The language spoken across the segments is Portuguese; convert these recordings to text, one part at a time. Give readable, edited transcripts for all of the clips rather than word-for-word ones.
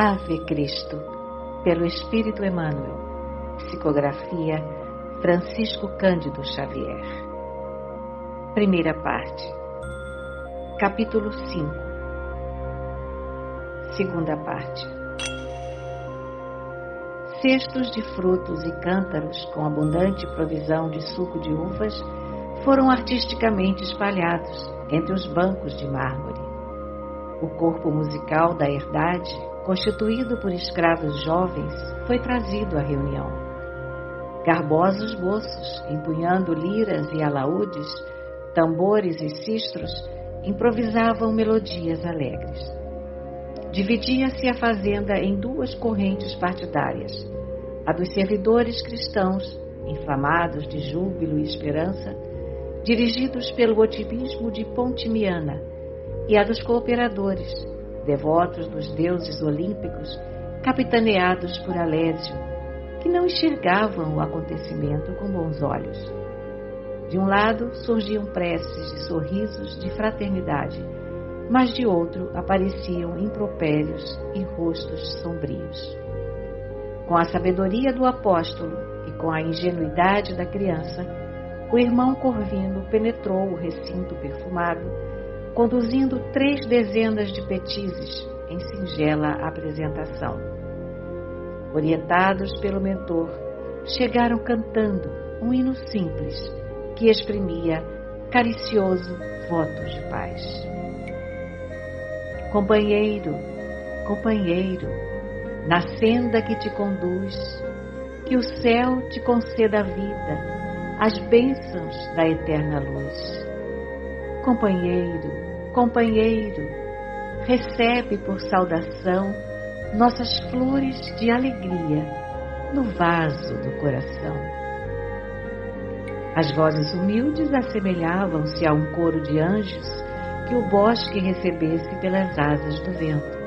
Ave Cristo, pelo Espírito Emmanuel. Psicografia Francisco Cândido Xavier. Primeira parte. Capítulo 5. Segunda parte. Cestos de frutos e cântaros com abundante provisão de suco de uvas foram artisticamente espalhados entre os bancos de mármore. O corpo musical da herdade, constituído por escravos jovens, foi trazido à reunião. Garbosos moços, empunhando liras e alaúdes, tambores e sistros, improvisavam melodias alegres. Dividia-se a fazenda em duas correntes partidárias, a dos servidores cristãos, inflamados de júbilo e esperança, dirigidos pelo otimismo de Pontimiana, e a dos cooperadores, devotos dos deuses olímpicos, capitaneados por Alésio, que não enxergavam o acontecimento com bons olhos. De um lado surgiam preces e sorrisos de fraternidade, mas de outro apareciam impropérios e rostos sombrios. Com a sabedoria do apóstolo e com a ingenuidade da criança, o irmão Corvino penetrou o recinto perfumado, conduzindo 3 dezenas de petizes em singela apresentação. Orientados pelo mentor, chegaram cantando um hino simples que exprimia caricioso voto de paz. Companheiro, companheiro, na senda que te conduz, que o céu te conceda a vida, as bênçãos da eterna luz. Companheiro, companheiro, recebe por saudação nossas flores de alegria no vaso do coração. As vozes humildes assemelhavam-se a um coro de anjos que o bosque recebesse pelas asas do vento.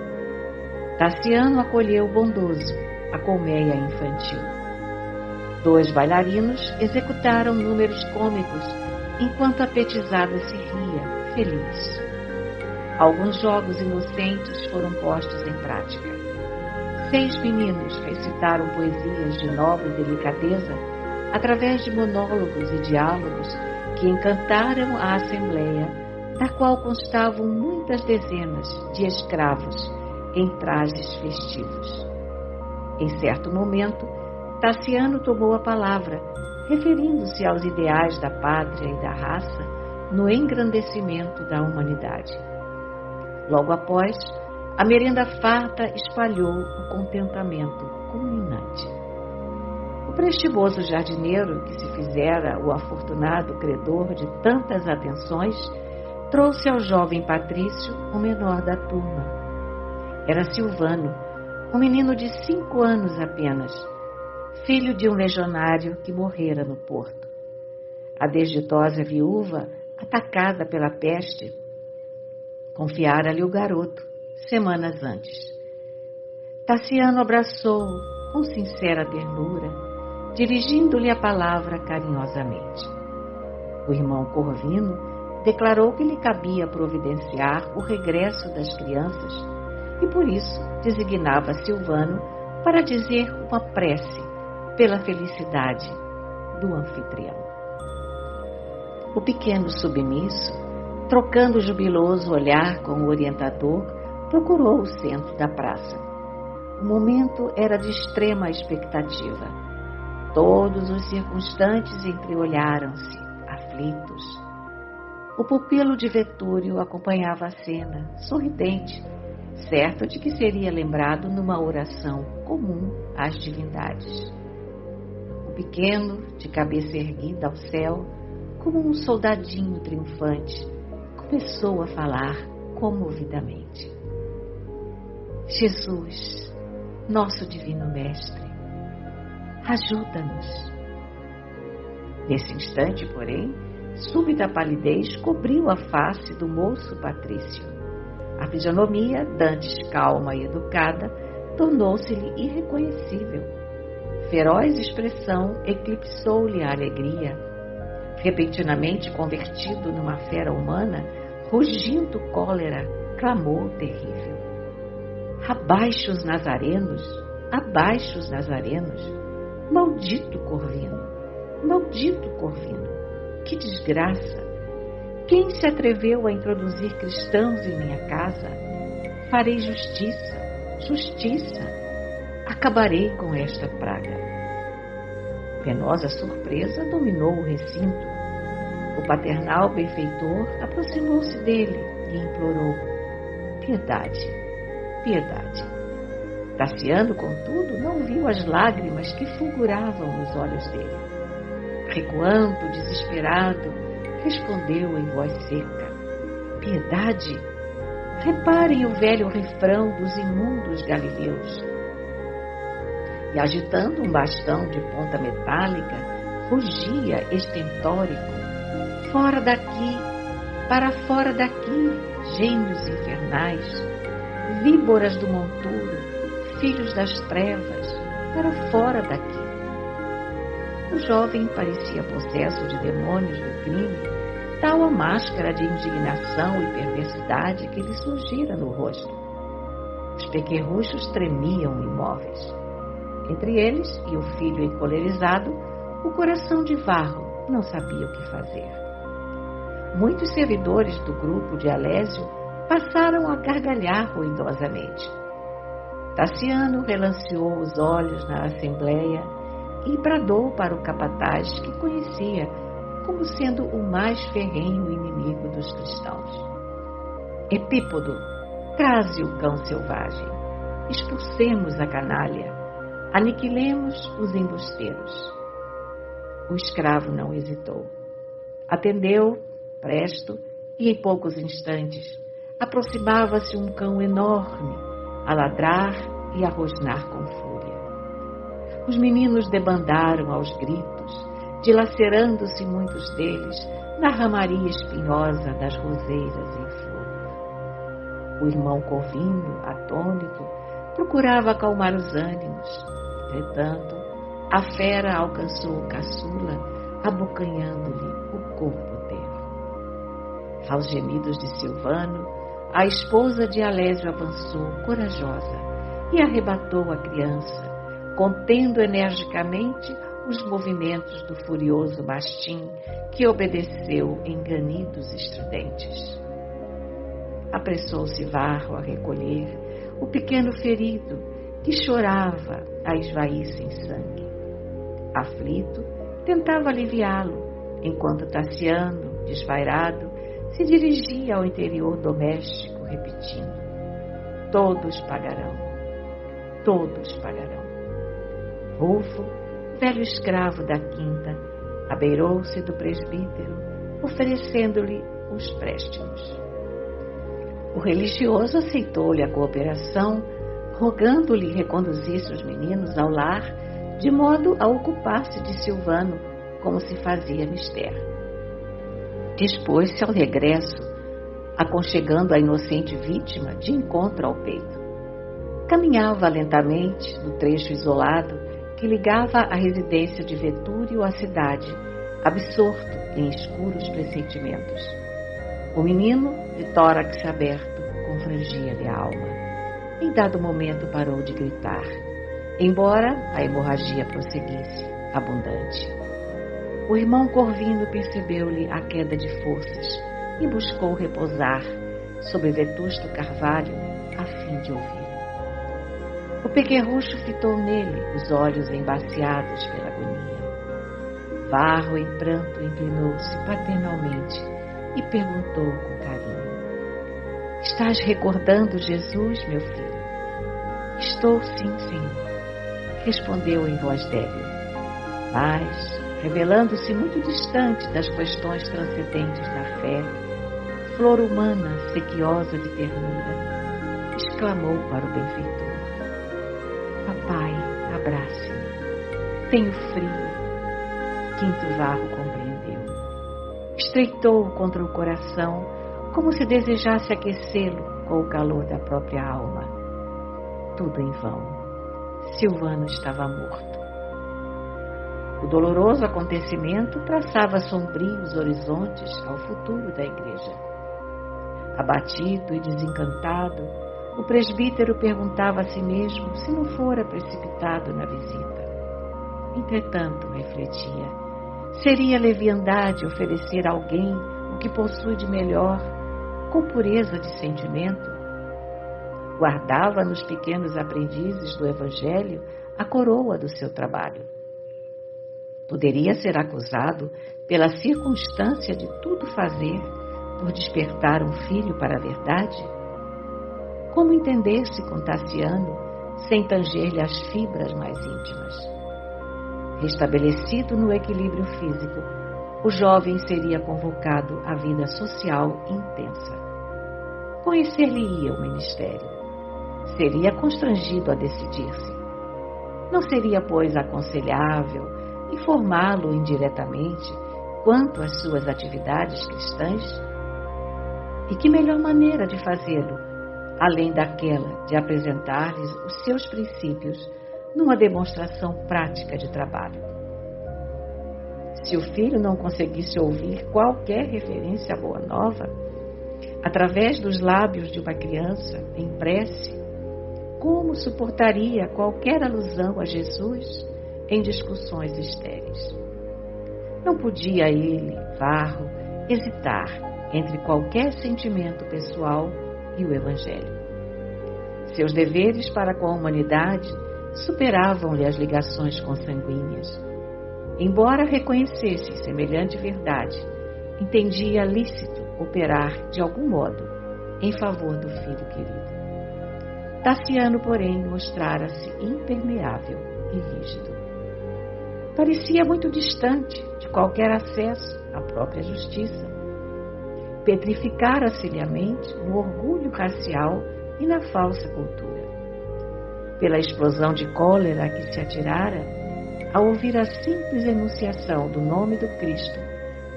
Tassiano acolheu bondoso a colmeia infantil. 2 bailarinos executaram números cômicos enquanto a petizada se ria, feliz. Alguns jogos inocentes foram postos em prática. 6 meninos recitaram poesias de nobre delicadeza através de monólogos e diálogos que encantaram a assembleia, da qual constavam muitas dezenas de escravos em trajes festivos. Em certo momento, Tassiano tomou a palavra, referindo-se aos ideais da pátria e da raça no engrandecimento da humanidade. Logo após, a merenda farta espalhou o contentamento culminante. O prestimoso jardineiro, que se fizera o afortunado credor de tantas atenções, trouxe ao jovem Patrício o menor da turma. Era Silvano, um menino de 5 anos apenas, filho de um legionário que morrera no porto. A desditosa viúva, atacada pela peste, confiara-lhe o garoto semanas antes. Tassiano abraçou-o com sincera ternura, dirigindo-lhe a palavra carinhosamente. O irmão Corvino declarou que lhe cabia providenciar o regresso das crianças e por isso designava Silvano para dizer uma prece pela felicidade do anfitrião. O pequeno submisso, trocando jubiloso olhar com o orientador, procurou o centro da praça. O momento era de extrema expectativa. Todos os circunstantes entreolharam-se, aflitos. O pupilo de Vetúrio acompanhava a cena, sorridente, certo de que seria lembrado numa oração comum às divindades. O pequeno, de cabeça erguida ao céu, como um soldadinho triunfante, começou a falar comovidamente. Jesus, nosso divino mestre, ajuda-nos. Nesse instante, porém, súbita palidez cobriu a face do moço Patrício. A fisionomia, dantes calma e educada, tornou-se-lhe irreconhecível. Feroz expressão eclipsou-lhe a alegria. Repentinamente convertido numa fera humana, rugindo cólera, clamou terrível. Abaixo os nazarenos, abaixo os nazarenos, maldito Corvino, maldito Corvino, que desgraça! Quem se atreveu a introduzir cristãos em minha casa? Farei justiça, justiça, acabarei com esta praga. Penosa surpresa dominou o recinto. O paternal benfeitor aproximou-se dele e implorou: piedade, piedade. Tassiano, contudo, não viu as lágrimas que fulguravam nos olhos dele. Recuando, desesperado, respondeu em voz seca: piedade? Reparem o velho refrão dos imundos galileus. E agitando um bastão de ponta metálica, rugia estentórico: fora daqui, para fora daqui, gênios infernais, víboras do monturo, filhos das trevas, para fora daqui. O jovem parecia possesso de demônios do crime, tal a máscara de indignação e perversidade que lhe surgira no rosto. Os pequerruchos tremiam imóveis. Entre eles e o filho encolerizado, o coração de Varro não sabia o que fazer. Muitos servidores do grupo de Alésio passaram a gargalhar ruidosamente. Tassiano relanceou os olhos na assembleia e bradou para o capataz, que conhecia como sendo o mais ferrenho inimigo dos cristãos: Epípodo, traze o cão selvagem, expulsemos a canalha, aniquilemos os embusteiros. O escravo não hesitou. Atendeu, presto, e em poucos instantes aproximava-se um cão enorme, a ladrar e a rosnar com fúria. Os meninos debandaram aos gritos, dilacerando-se muitos deles na ramaria espinhosa das roseiras em flor. O irmão Corvino, atônito, procurava acalmar os ânimos. Entretanto, a fera alcançou o caçula, abocanhando-lhe o corpo terno. Aos gemidos de Silvano, a esposa de Alésio avançou corajosa e arrebatou a criança, contendo energicamente os movimentos do furioso mastim, que obedeceu em granidos estridentes. Apressou-se Varro a recolher o pequeno ferido, que chorava a esvair sem sangue. Aflito, tentava aliviá-lo, enquanto Tassiano, desvairado, se dirigia ao interior doméstico, repetindo: todos pagarão, todos pagarão. Rufo, velho escravo da quinta, abeirou-se do presbítero, oferecendo-lhe os préstimos. O religioso aceitou-lhe a cooperação, rogando-lhe reconduzisse os meninos ao lar, de modo a ocupar-se de Silvano, como se fazia mister. Dispôs-se ao regresso, aconchegando a inocente vítima de encontro ao peito. Caminhava lentamente no trecho isolado que ligava a residência de Vetúrio à cidade, absorto em escuros pressentimentos. O menino, de tórax aberto, confrangia-lhe a alma. Em dado momento parou de gritar, embora a hemorragia prosseguisse, abundante. O irmão Corvino percebeu-lhe a queda de forças e buscou repousar sobre vetusto carvalho a fim de ouvir. O pequerrucho fitou nele os olhos embaciados pela agonia. Varro, em pranto, inclinou-se paternalmente e perguntou com carinho: estás recordando Jesus, meu filho? Estou, sim, senhor, respondeu em voz débil, mas, revelando-se muito distante das questões transcendentes da fé, flor humana sequiosa de ternura, exclamou para o benfeitor: papai, abrace-me, tenho frio. Quinto Varro compreendeu. Estreitou-o contra o coração, como se desejasse aquecê-lo com o calor da própria alma. Tudo em vão. Silvano estava morto. O doloroso acontecimento traçava sombrios horizontes ao futuro da igreja. Abatido e desencantado, o presbítero perguntava a si mesmo se não fora precipitado na visita. Entretanto, refletia, seria leviandade oferecer a alguém o que possui de melhor, com pureza de sentimento? Guardava nos pequenos aprendizes do Evangelho a coroa do seu trabalho. Poderia ser acusado pela circunstância de tudo fazer por despertar um filho para a verdade? Como entender-se com Tassiano sem tanger-lhe as fibras mais íntimas? Restabelecido no equilíbrio físico, o jovem seria convocado à vida social intensa. Conhecer-lhe-ia o ministério. Seria constrangido a decidir-se. Não seria, pois, aconselhável informá-lo indiretamente quanto às suas atividades cristãs? E que melhor maneira de fazê-lo, além daquela de apresentar-lhes os seus princípios numa demonstração prática de trabalho? Se o filho não conseguisse ouvir qualquer referência à Boa Nova, através dos lábios de uma criança em prece, como suportaria qualquer alusão a Jesus em discussões estéreis? Não podia ele, Varro, hesitar entre qualquer sentimento pessoal e o Evangelho. Seus deveres para com a humanidade superavam-lhe as ligações consanguíneas. Embora reconhecesse semelhante verdade, entendia lícito operar de algum modo em favor do filho querido. Tassiano, porém, mostrara-se impermeável e rígido. Parecia muito distante de qualquer acesso à própria justiça. Petrificara-se-lhe a mente no orgulho racial e na falsa cultura. Pela explosão de cólera a que se atirara, ao ouvir a simples enunciação do nome do Cristo,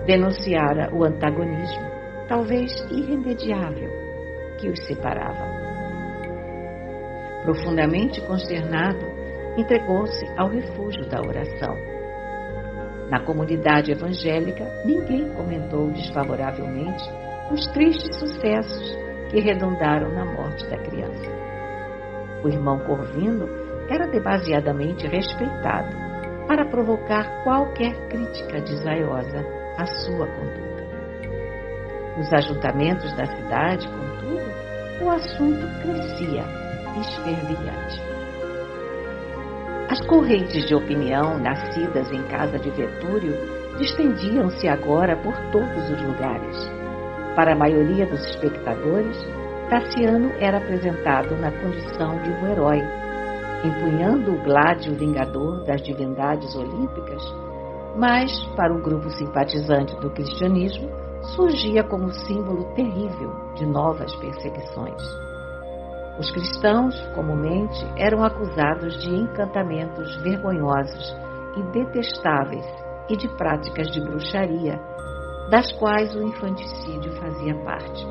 denunciara o antagonismo, talvez irremediável, que os separava. Profundamente consternado, entregou-se ao refúgio da oração. Na comunidade evangélica, ninguém comentou desfavoravelmente os tristes sucessos que redundaram na morte da criança. O irmão Corvino era demasiadamente respeitado para provocar qualquer crítica desaiosa à sua conduta. Nos ajuntamentos da cidade, contudo, o assunto crescia esfervilhante. As correntes de opinião nascidas em casa de Vetúrio distendiam-se agora por todos os lugares. Para a maioria dos espectadores, Tassiano era apresentado na condição de um herói, empunhando o gládio vingador das divindades olímpicas, mas, para o grupo simpatizante do cristianismo, surgia como símbolo terrível de novas perseguições. Os cristãos, comumente, eram acusados de encantamentos vergonhosos e detestáveis e de práticas de bruxaria, das quais o infanticídio fazia parte.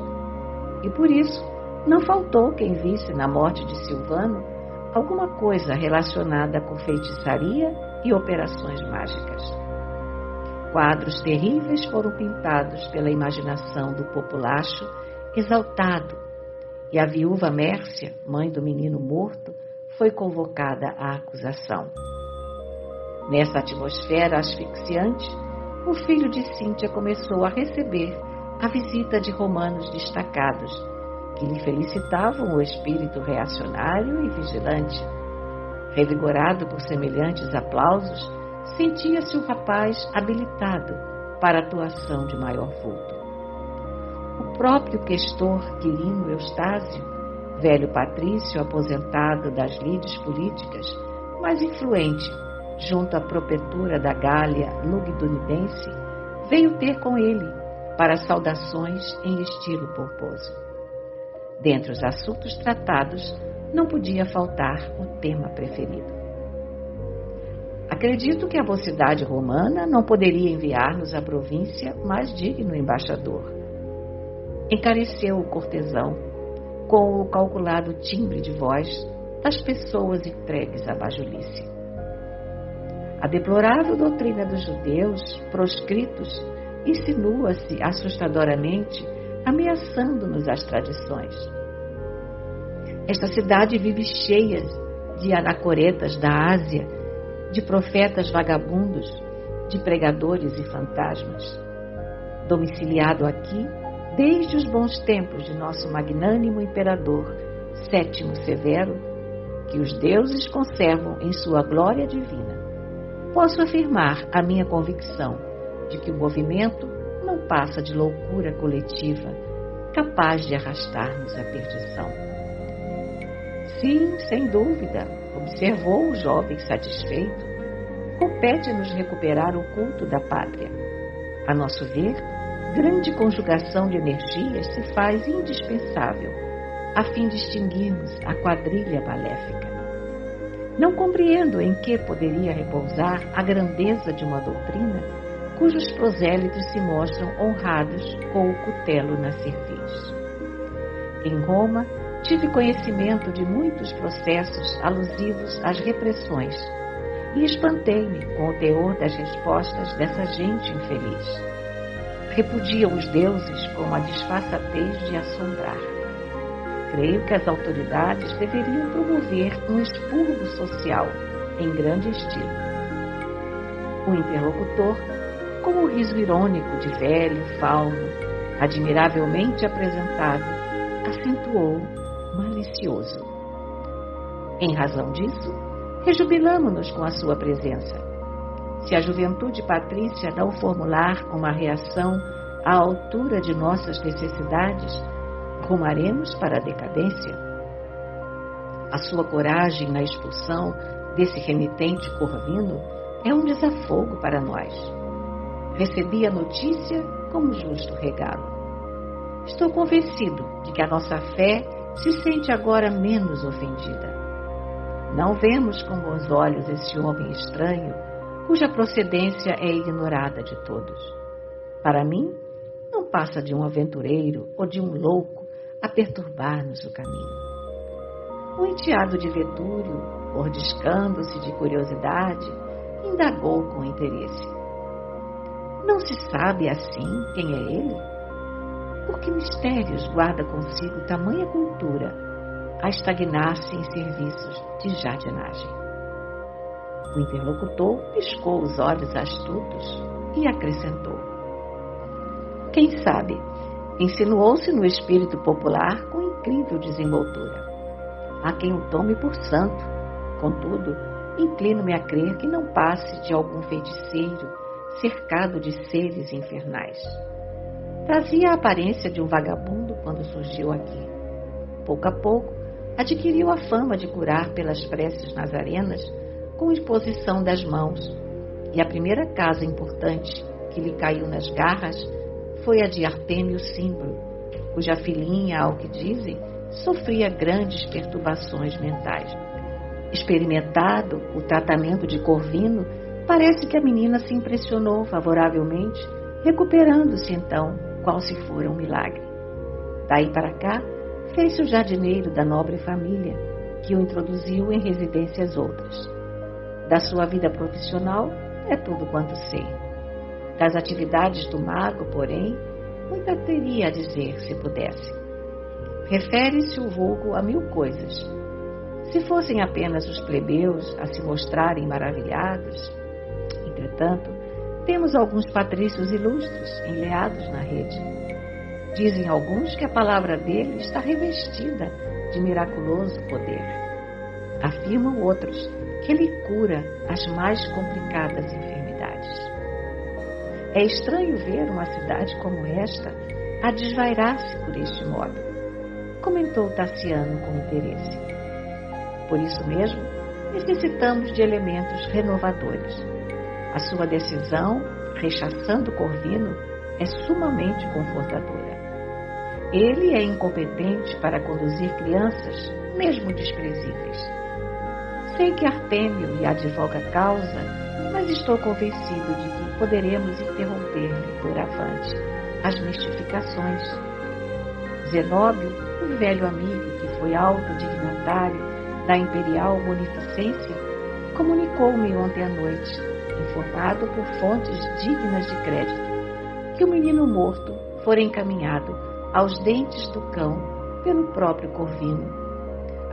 E por isso, não faltou quem visse na morte de Silvano alguma coisa relacionada com feitiçaria e operações mágicas. Quadros terríveis foram pintados pela imaginação do populacho exaltado, e a viúva Mércia, mãe do menino morto, foi convocada à acusação. Nessa atmosfera asfixiante, o filho de Cíntia começou a receber a visita de romanos destacados, que lhe felicitavam o espírito reacionário e vigilante. Revigorado por semelhantes aplausos, sentia-se o rapaz habilitado para atuação de maior vulto. O próprio questor Quirino Eustácio, velho patrício aposentado das lides políticas, mas influente junto à propetura da Gália Lugdunidense, veio ter com ele para saudações em estilo pomposo. Dentre os assuntos tratados, não podia faltar o tema preferido. Acredito que a mocidade romana não poderia enviar-nos à província mais digno embaixador. Encareceu o cortesão com o calculado timbre de voz das pessoas entregues à bajulice. A deplorável doutrina dos judeus proscritos insinua-se assustadoramente, ameaçando-nos as tradições. Esta cidade vive cheia de anacoretas da Ásia, de profetas vagabundos, de pregadores e fantasmas. Domiciliado aqui, desde os bons tempos de nosso magnânimo imperador Sétimo Severo, que os deuses conservam em sua glória divina, posso afirmar a minha convicção de que o movimento não passa de loucura coletiva, capaz de arrastar-nos à perdição. Sim, sem dúvida, observou o jovem satisfeito, compete-nos recuperar o culto da pátria. A nosso ver, grande conjugação de energias se faz indispensável, a fim de extinguirmos a quadrilha maléfica. Não compreendo em que poderia repousar a grandeza de uma doutrina cujos prosélitos se mostram honrados com o cutelo na cerviz. Em Roma, tive conhecimento de muitos processos alusivos às repressões e espantei-me com o teor das respostas dessa gente infeliz. Repudiam os deuses com uma disfarçatez de assombrar. Creio que as autoridades deveriam promover um expurgo social em grande estilo. O interlocutor, com um riso irônico de velho fauno, admiravelmente apresentado, acentuou malicioso. Em razão disso, rejubilamo-nos com a sua presença. Se a juventude patrícia não formular uma reação à altura de nossas necessidades, rumaremos para a decadência. A sua coragem na expulsão desse renitente Corvino é um desafogo para nós. Recebi a notícia como justo regalo. Estou convencido de que a nossa fé se sente agora menos ofendida. Não vemos com bons olhos esse homem estranho, cuja procedência é ignorada de todos. Para mim, não passa de um aventureiro ou de um louco a perturbar-nos o caminho. O enteado de Vetúrio, mordiscando-se de curiosidade, indagou com interesse. Não se sabe assim quem é ele? Por que mistérios guarda consigo tamanha cultura a estagnar-se em serviços de jardinagem? O interlocutor piscou os olhos astutos e acrescentou. Quem sabe, insinuou-se no espírito popular com incrível desenvoltura. Há quem o tome por santo. Contudo, inclino-me a crer que não passe de algum feiticeiro cercado de seres infernais. Trazia a aparência de um vagabundo quando surgiu aqui. Pouco a pouco, adquiriu a fama de curar pelas preces nazarenas com imposição das mãos, e a primeira casa importante que lhe caiu nas garras foi a de Artêmio Símbolo, cuja filhinha, ao que dizem, sofria grandes perturbações mentais. Experimentado o tratamento de Corvino, parece que a menina se impressionou favoravelmente, recuperando-se então, qual se fora um milagre. Daí para cá, fez-se o jardineiro da nobre família, que o introduziu em residências outras. Da sua vida profissional, é tudo quanto sei. Das atividades do mago, porém, muita teria a dizer se pudesse. Refere-se o vulgo a 1000 coisas. Se fossem apenas os plebeus a se mostrarem maravilhados, entretanto, temos alguns patrícios ilustres enleados na rede. Dizem alguns que a palavra dele está revestida de miraculoso poder. Afirmam outros que ele cura as mais complicadas enfermidades. É estranho ver uma cidade como esta a desvairar-se por este modo, comentou Tassiano com interesse. Por isso mesmo, necessitamos de elementos renovadores. A sua decisão, rechaçando Corvino, é sumamente confortadora. Ele é incompetente para conduzir crianças, mesmo desprezíveis. Sei que Artêmio lhe advoga causa, mas estou convencido de que poderemos interromper-lhe doravante as mistificações. Zenóbio, o velho amigo que foi alto dignatário da imperial munificência, comunicou-me ontem à noite, informado por fontes dignas de crédito, que o menino morto fora encaminhado aos dentes do cão pelo próprio Corvino.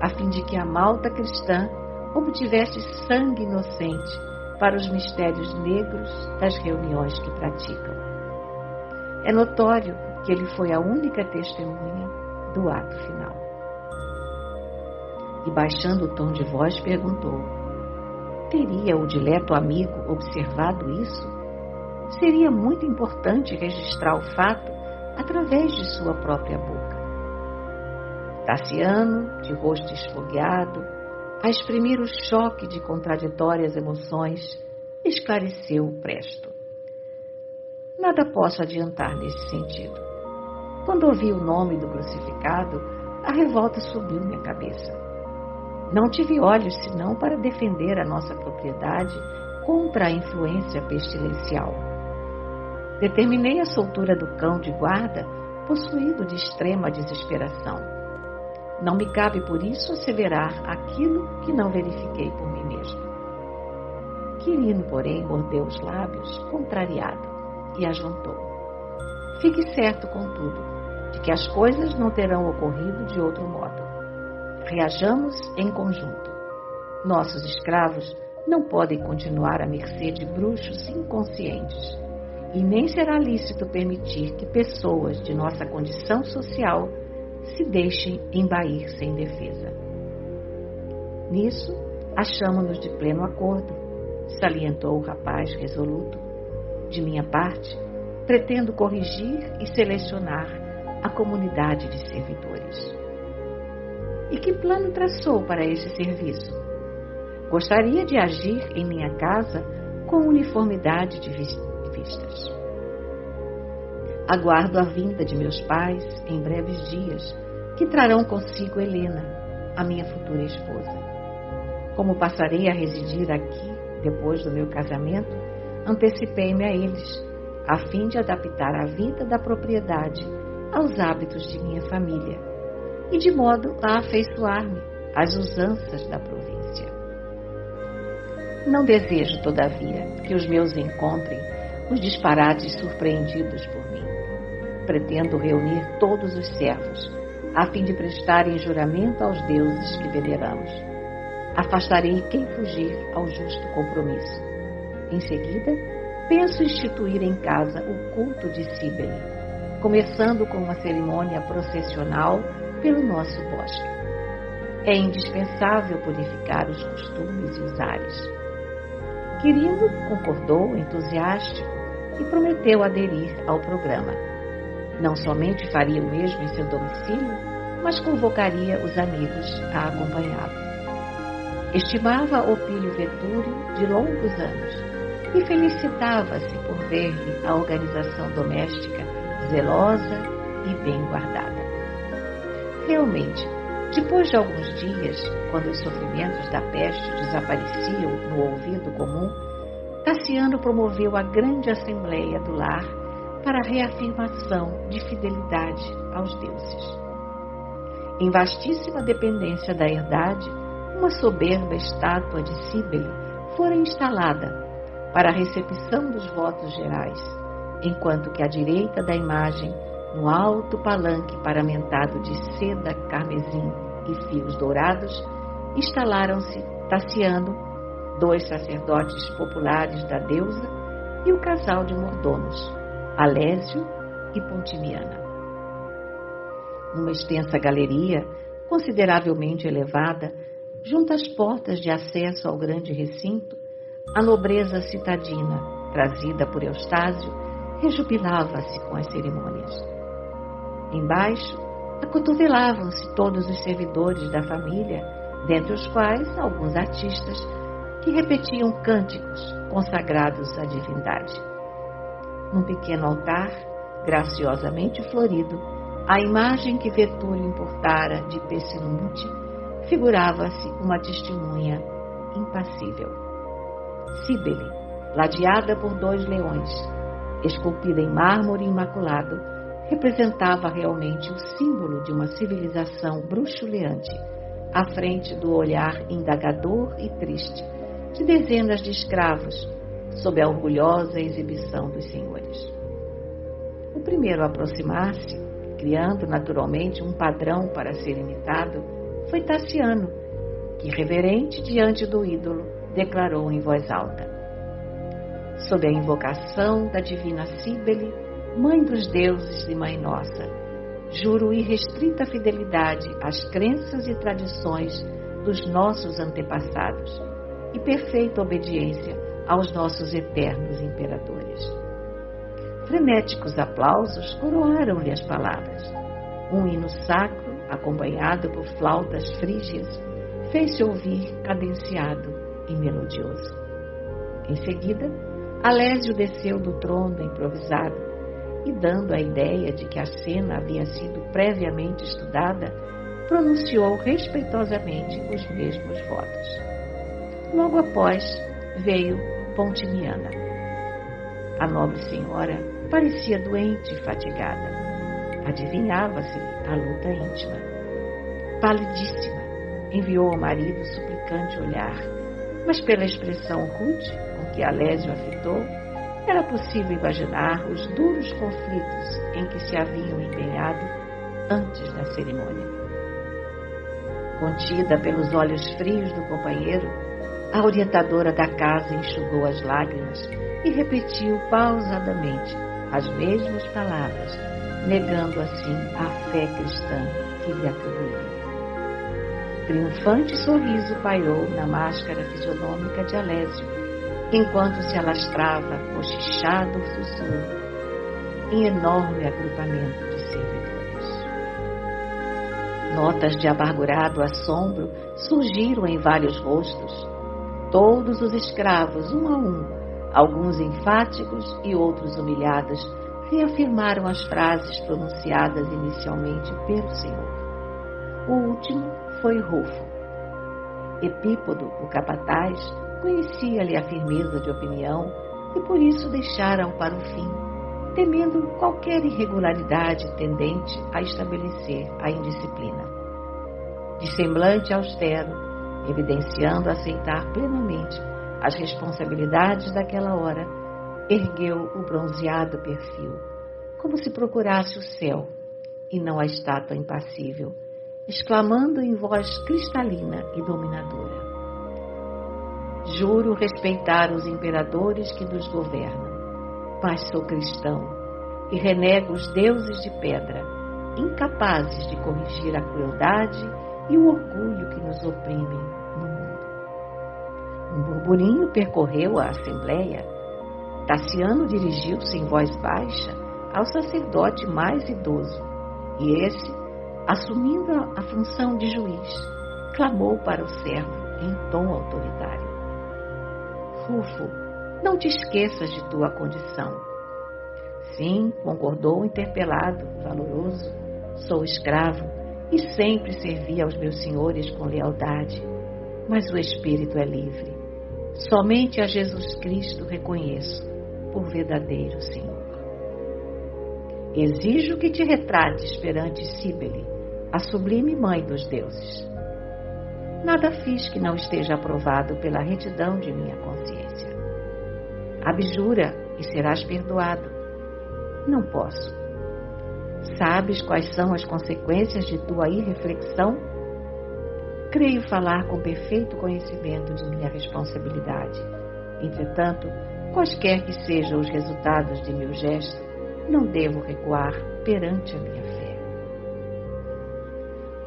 a fim de que a malta cristã obtivesse sangue inocente para os mistérios negros das reuniões que praticam. É notório que ele foi a única testemunha do ato final. E baixando o tom de voz, perguntou: teria o dileto amigo observado isso? Seria muito importante registrar o fato através de sua própria boca. Tassiano, de rosto esfogueado, a exprimir o choque de contraditórias emoções, esclareceu presto: nada posso adiantar nesse sentido. Quando ouvi o nome do crucificado, a revolta subiu minha cabeça. Não tive olhos senão para defender a nossa propriedade contra a influência pestilencial. Determinei a soltura do cão de guarda, possuído de extrema desesperação. Não me cabe, por isso, asseverar aquilo que não verifiquei por mim mesmo. Quirino, porém, mordeu os lábios, contrariado, e ajuntou: fique certo, contudo, de que as coisas não terão ocorrido de outro modo. Reajamos em conjunto. Nossos escravos não podem continuar à mercê de bruxos inconscientes, e nem será lícito permitir que pessoas de nossa condição social se deixem embair sem defesa. Nisso, achamo-nos de pleno acordo, salientou o rapaz resoluto. De minha parte, pretendo corrigir e selecionar a comunidade de servidores. E que plano traçou para esse serviço? Gostaria de agir em minha casa com uniformidade de vistas. Aguardo a vinda de meus pais em breves dias, que trarão consigo Helena, a minha futura esposa. Como passarei a residir aqui depois do meu casamento, antecipei-me a eles, a fim de adaptar a vida da propriedade aos hábitos de minha família e de modo a afeiçoar-me às usanças da província. Não desejo, todavia, que os meus encontrem os disparates surpreendidos por mim. Pretendo reunir todos os servos, a fim de prestarem juramento aos deuses que veneramos. Afastarei quem fugir ao justo compromisso. Em seguida, penso instituir em casa o culto de Cíbele, começando com uma cerimônia processional pelo nosso bosque. É indispensável purificar os costumes e os ares. Quirino concordou, entusiástico, e prometeu aderir ao programa. Não somente faria o mesmo em seu domicílio, mas convocaria os amigos a acompanhá-lo. Estimava Opílio Vetúrio de longos anos e felicitava-se por ver-lhe a organização doméstica zelosa e bem guardada. Realmente, depois de alguns dias, quando os sofrimentos da peste desapareciam no ouvido comum, Tassiano promoveu a grande assembleia do lar para a reafirmação de fidelidade aos deuses. Em vastíssima dependência da herdade, uma soberba estátua de Cíbele fora instalada para a recepção dos votos gerais, enquanto que à direita da imagem, no alto palanque paramentado de seda carmesim e fios dourados, instalaram-se Tassiano, 2 sacerdotes populares da deusa e o casal de mordomos, Alésio e Pontimiana. Numa extensa galeria, consideravelmente elevada, junto às portas de acesso ao grande recinto, a nobreza citadina, trazida por Eustáquio, rejubilava-se com as cerimônias. Embaixo, acotovelavam-se todos os servidores da família, dentre os quais alguns artistas que repetiam cânticos consagrados à divindade. Num pequeno altar, graciosamente florido, a imagem que Vetúrio importara de Pessinunte figurava-se uma testemunha impassível. Cíbele, ladeada por 2 leões, esculpida em mármore imaculado, representava realmente o símbolo de uma civilização bruxuleante, à frente do olhar indagador e triste de dezenas de escravos, sob a orgulhosa exibição dos senhores. O primeiro a aproximar-se, criando naturalmente um padrão para ser imitado, foi Tassiano, que, reverente diante do ídolo, declarou em voz alta: sob a invocação da divina Cíbele, mãe dos deuses e mãe nossa, juro irrestrita fidelidade às crenças e tradições dos nossos antepassados e perfeita obediência aos nossos eternos imperadores. Frenéticos aplausos coroaram-lhe as palavras. Um hino sacro, acompanhado por flautas frígias, fez-se ouvir cadenciado e melodioso. Em seguida, Alésio desceu do trono improvisado e, dando a ideia de que a cena havia sido previamente estudada, pronunciou respeitosamente os mesmos votos. Logo após, veio Pontimiana. A nobre senhora parecia doente e fatigada. Adivinhava-se-lhe a luta íntima. Palidíssima, enviou ao marido suplicante olhar, mas pela expressão rude com que Alésio a fitou, era possível imaginar os duros conflitos em que se haviam empenhado antes da cerimônia. Contida pelos olhos frios do companheiro, a orientadora da casa enxugou as lágrimas e repetiu pausadamente as mesmas palavras, negando assim a fé cristã que lhe atribuía. Triunfante sorriso pairou na máscara fisionômica de Alésio, enquanto se alastrava, cochichado sussurro, em enorme agrupamento de servidores. Notas de amargurado assombro surgiram em vários rostos. Todos os escravos, um a um, alguns enfáticos e outros humilhados, reafirmaram as frases pronunciadas inicialmente pelo Senhor. O último foi Rufo. Epípodo, o capataz, conhecia-lhe a firmeza de opinião e por isso deixaram para o fim, temendo qualquer irregularidade tendente a estabelecer a indisciplina. De semblante austero, evidenciando aceitar plenamente as responsabilidades daquela hora, ergueu o bronzeado perfil, como se procurasse o céu e não a estátua impassível, exclamando em voz cristalina e dominadora: juro respeitar os imperadores que nos governam, mas sou cristão e renego os deuses de pedra, incapazes de corrigir a crueldade e o orgulho que nos oprimem no mundo. Um burburinho percorreu a assembleia. Tassiano dirigiu-se em voz baixa ao sacerdote mais idoso, e esse, assumindo a função de juiz, clamou para o servo em tom autoritário: Rufo, não te esqueças de tua condição. Sim, concordou o interpelado, valoroso, sou escravo e sempre servi aos meus senhores com lealdade, mas o espírito é livre. Somente a Jesus Cristo reconheço por verdadeiro Senhor. Exijo que te retrates perante Cíbele, a sublime mãe dos deuses. Nada fiz que não esteja aprovado pela retidão de minha consciência. Abjura e serás perdoado. Não posso. Sabes quais são as consequências de tua irreflexão? Creio falar com perfeito conhecimento de minha responsabilidade. Entretanto, quaisquer que sejam os resultados de meu gesto, não devo recuar perante a minha fé.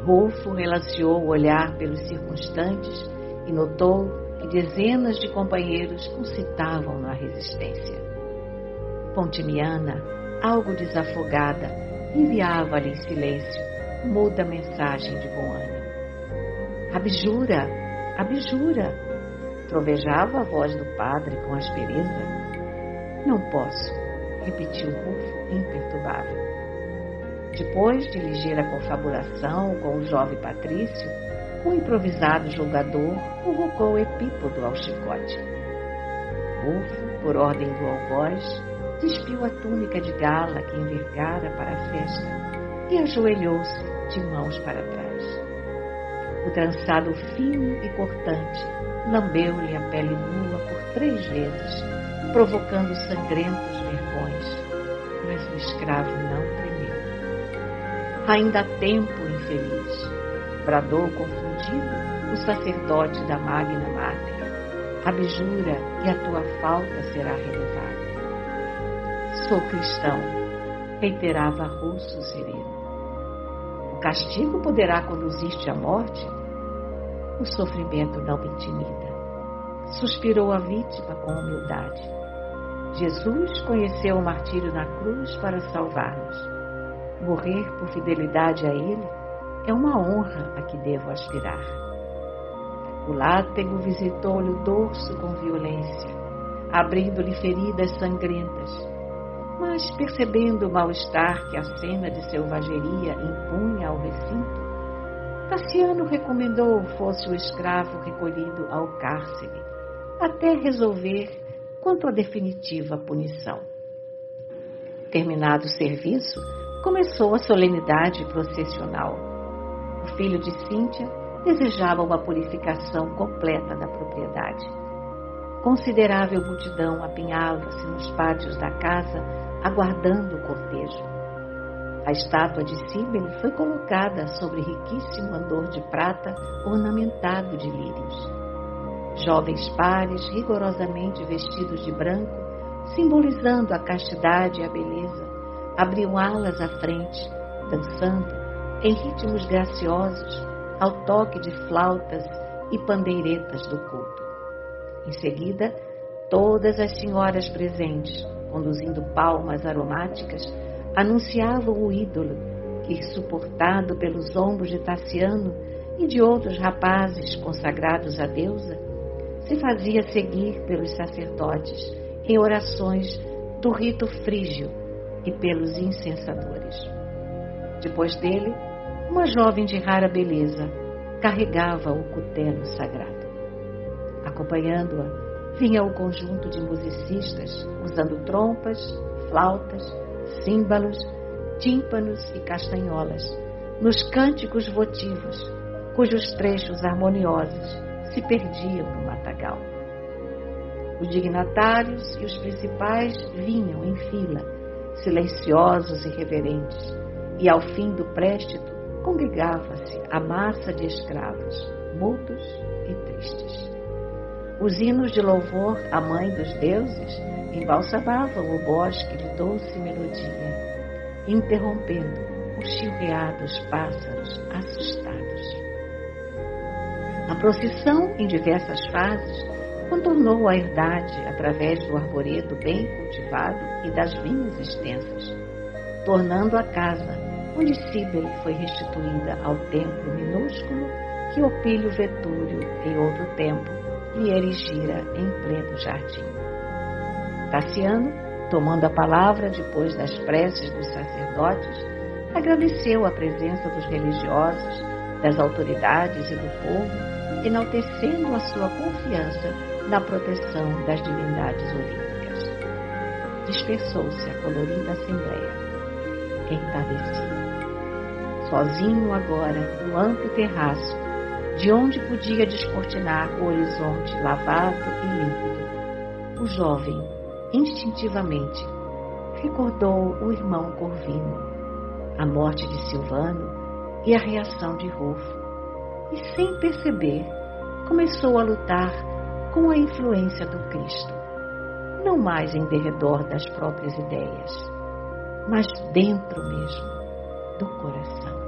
Rufo relanceou o olhar pelos circunstantes e notou que dezenas de companheiros concitavam na resistência. Pontimiana, algo desafogada, enviava-lhe em silêncio muda mensagem de bom ânimo. Abjura, abjura, trovejava a voz do padre com aspereza. Não posso, repetiu Rufo imperturbável. Depois de ligeira confabulação com o jovem patrício, o improvisado julgador convocou Epípodo ao chicote. Rufo, por ordem do algoz, despiu a túnica de gala que envergara para a festa e ajoelhou-se de mãos para trás. O trançado fino e cortante lambeu-lhe a pele nua por 3 vezes, provocando sangrentos vergões, mas o escravo não tremeu. Ainda há tempo, infeliz. bradou confundido o sacerdote da Magna Mater. Abjura e a tua falta será relevada. Sou cristão, reiterava Russo sereno. O castigo poderá conduzir-te à morte? O sofrimento não me intimida. Suspirou a vítima com humildade. Jesus conheceu o martírio na cruz para salvar-nos. Morrer por fidelidade a Ele é uma honra a que devo aspirar. O látego visitou-lhe o dorso com violência, abrindo-lhe feridas sangrentas. Mas, percebendo o mal-estar que a cena de selvageria impunha ao recinto, Tassiano recomendou fosse o escravo recolhido ao cárcere, até resolver quanto à definitiva punição. Terminado o serviço, começou a solenidade processional. O filho de Cíntia desejava uma purificação completa da propriedade. Considerável multidão apinhava-se nos pátios da casa, aguardando o cortejo. A estátua de Cíbele foi colocada sobre riquíssimo andor de prata ornamentado de lírios. Jovens pares, rigorosamente vestidos de branco, simbolizando a castidade e a beleza, abriam alas à frente, dançando em ritmos graciosos, ao toque de flautas e pandeiretas do culto. Em seguida, todas as senhoras presentes, conduzindo palmas aromáticas, anunciavam o ídolo que, suportado pelos ombros de Tassiano e de outros rapazes consagrados à deusa, se fazia seguir pelos sacerdotes em orações do rito frígio e pelos incensadores. Depois dele, uma jovem de rara beleza carregava o cutelo sagrado. Acompanhando-a, vinha o conjunto de musicistas, usando trompas, flautas, símbalos, tímpanos e castanholas, nos cânticos votivos, cujos trechos harmoniosos se perdiam no matagal. Os dignatários e os principais vinham em fila, silenciosos e reverentes, e ao fim do préstito congregava-se a massa de escravos, mudos e tristes. Os hinos de louvor à Mãe dos Deuses embalsamavam o bosque de doce melodia, interrompendo o chilrear dos pássaros assustados. A procissão, em diversas fases, contornou a herdade através do arvoredo bem cultivado e das vinhas extensas, tornando a casa onde Cíbele foi restituída ao templo minúsculo que Opílio Vetúrio, em outro tempo, lhe erigira em pleno jardim. Tassiano, tomando a palavra depois das preces dos sacerdotes, agradeceu a presença dos religiosos, das autoridades e do povo, enaltecendo a sua confiança na proteção das divindades olímpicas. Dispersou-se a colorida assembleia, entardecida. Sozinho agora no amplo terraço, de onde podia descortinar o horizonte lavado e límpido, o jovem, instintivamente, recordou o irmão Corvino, a morte de Silvano e a reação de Rufo, e sem perceber, começou a lutar com a influência do Cristo, não mais em derredor das próprias ideias, mas dentro mesmo do coração.